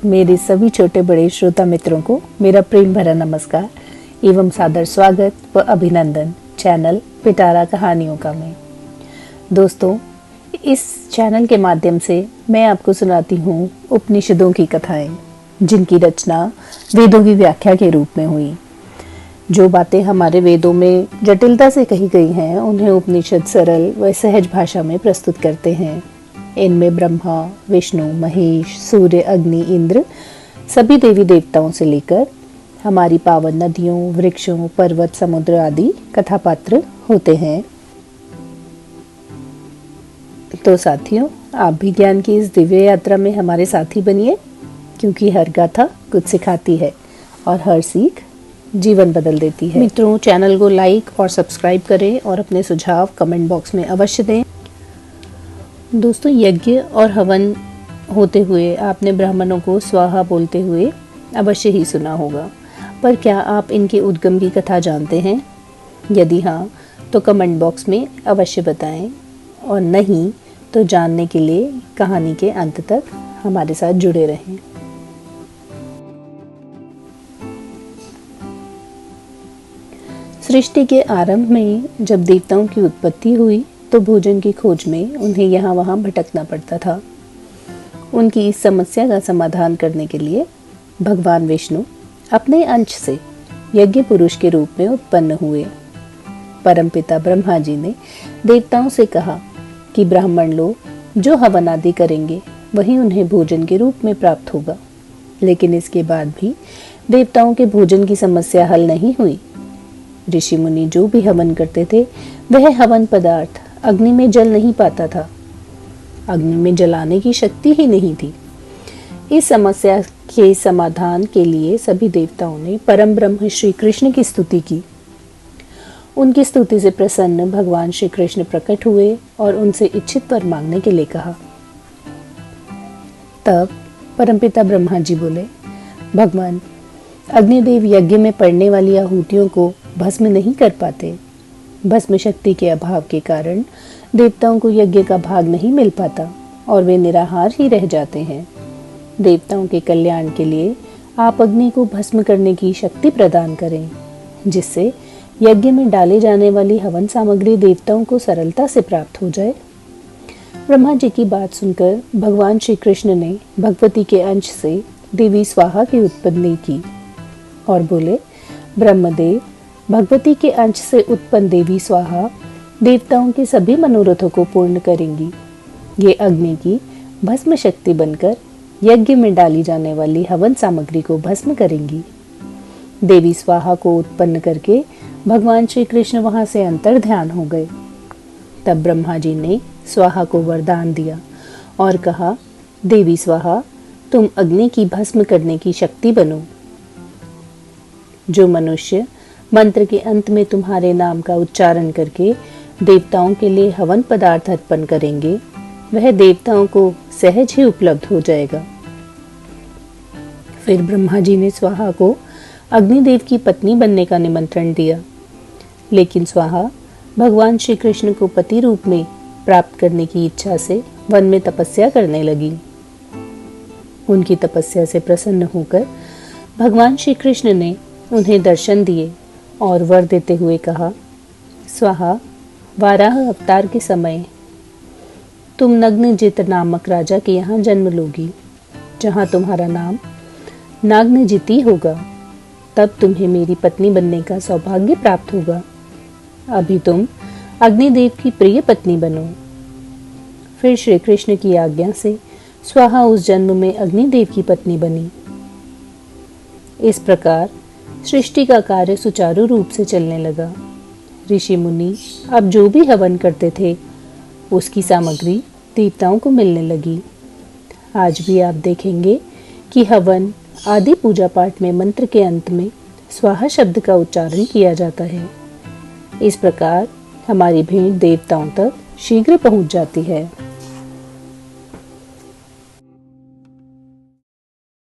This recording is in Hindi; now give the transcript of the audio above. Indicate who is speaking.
Speaker 1: मेरे सभी छोटे बड़े श्रोता मित्रों को मेरा प्रेम भरा नमस्कार एवं सादर स्वागत व अभिनंदन चैनल पिटारा कहानियों का में। दोस्तों, इस चैनल के माध्यम से मैं आपको सुनाती हूँ उपनिषदों की कथाएं, जिनकी रचना वेदों की व्याख्या के रूप में हुई। जो बातें हमारे वेदों में जटिलता से कही गई हैं, उन्हें उपनिषद सरल व सहज भाषा में प्रस्तुत करते हैं। इनमें ब्रह्मा, विष्णु, महेश, सूर्य, अग्नि, इंद्र सभी देवी देवताओं से लेकर हमारी पावन नदियों, वृक्षों, पर्वत, समुद्र आदि कथापात्र होते हैं। तो साथियों, आप भी ज्ञान की इस दिव्य यात्रा में हमारे साथी बनिए, क्योंकि हर गाथा कुछ सिखाती है और हर सीख जीवन बदल देती है। मित्रों, चैनल को लाइक और सब्सक्राइब करें और अपने सुझाव कमेंट बॉक्स में अवश्य दें। दोस्तों, यज्ञ और हवन होते हुए आपने ब्राह्मणों को स्वाहा बोलते हुए अवश्य ही सुना होगा, पर क्या आप इनके उद्गम की कथा जानते हैं? यदि हाँ, तो कमेंट बॉक्स में अवश्य बताएं, और नहीं तो जानने के लिए कहानी के अंत तक हमारे साथ जुड़े रहें। सृष्टि के आरंभ में जब देवताओं की उत्पत्ति हुई तो भोजन की खोज में उन्हें यहाँ वहाँ भटकना पड़ता था। उनकी इस समस्या का समाधान करने के लिए भगवान विष्णु अपने अंश से यज्ञ पुरुष के रूप में उत्पन्न हुए। परमपिता ब्रह्मा जी ने देवताओं से कहा कि ब्राह्मण लोग जो हवन आदि करेंगे वही उन्हें भोजन के रूप में प्राप्त होगा। लेकिन इसके बाद भी देवताओं के भोजन की समस्या हल नहीं हुई। ऋषि मुनि जो भी हवन करते थे, वह हवन पदार्थ अग्नि में जल नहीं पाता था। अग्नि में जलाने की शक्ति ही नहीं थी। इस समस्या के समाधान के लिए सभी देवताओं ने परम ब्रह्म श्री कृष्ण की स्तुति की। उनकी स्तुति से प्रसन्न भगवान श्री कृष्ण प्रकट हुए और उनसे इच्छित वर मांगने के लिए कहा। तब परमपिता ब्रह्मा जी बोले, भगवान, अग्निदेव यज्ञ में पड़ने वाली आहुतियों को भस्म नहीं कर पाते। भस्म शक्ति के अभाव के कारण देवताओं को यज्ञ का भाग नहीं मिल पाता और वे निराहार ही रह जाते हैं। देवताओं के कल्याण के लिए आप अग्नि को भस्म करने की शक्ति प्रदान करें, जिससे यज्ञ में डाले जाने वाली हवन सामग्री देवताओं को सरलता से प्राप्त हो जाए। ब्रह्मा जी की बात सुनकर भगवान श्री कृष्ण ने भगवती के अंश से देवी स्वाहा की उत्पत्ति की और बोले, ब्रह्मदेव, भगवती के अंश से उत्पन्न देवी स्वाहा देवताओं के सभी मनोरथों को पूर्ण करेंगी। ये अग्नि की भस्म शक्ति बनकर यज्ञ में डाली जाने वाली हवन सामग्री को भस्म करेंगी। देवी स्वाहा को उत्पन्न करके भगवान श्री कृष्ण वहां से अंतर ध्यान हो गए। तब ब्रह्मा जी ने स्वाहा को वरदान दिया और कहा, देवी स्वाहा, तुम अग्नि की भस्म करने की शक्ति बनो। जो मनुष्य मंत्र के अंत में तुम्हारे नाम का उच्चारण करके देवताओं के लिए हवन पदार्थ अर्पण करेंगे, वह देवताओं को सहज ही उपलब्ध हो जाएगा। फिर ब्रह्मा जी ने स्वाहा को अग्निदेव की पत्नी बनने का निमंत्रण दिया, लेकिन स्वाहा भगवान श्री कृष्ण को पति रूप में प्राप्त करने की इच्छा से वन में तपस्या करने लगी। उनकी तपस्या से प्रसन्न होकर भगवान श्री कृष्ण ने उन्हें दर्शन दिए और वर देते हुए कहा, स्वाहा, वाराह अवतार के समय तुम नग्नजित नामक राजा के यहाँ जन्म लोगी, जहाँ तुम्हारा नाम नाग्नजिती होगा। तब तुम्हें मेरी पत्नी बनने का सौभाग्य प्राप्त होगा। अभी तुम अग्निदेव की प्रिय पत्नी बनो। फिर श्री कृष्ण की आज्ञा से स्वाहा उस जन्म में अग्निदेव की पत्नी बनी। इस प्रकार सृष्टि का कार्य सुचारू रूप से चलने लगा। ऋषि मुनि अब जो भी हवन करते थे, उसकी सामग्री देवताओं को मिलने लगी। आज भी आप देखेंगे कि हवन आदि पूजा पाठ में मंत्र के अंत में स्वाहा शब्द का उच्चारण किया जाता है। इस प्रकार हमारी भेंट देवताओं तक शीघ्र पहुंच जाती है।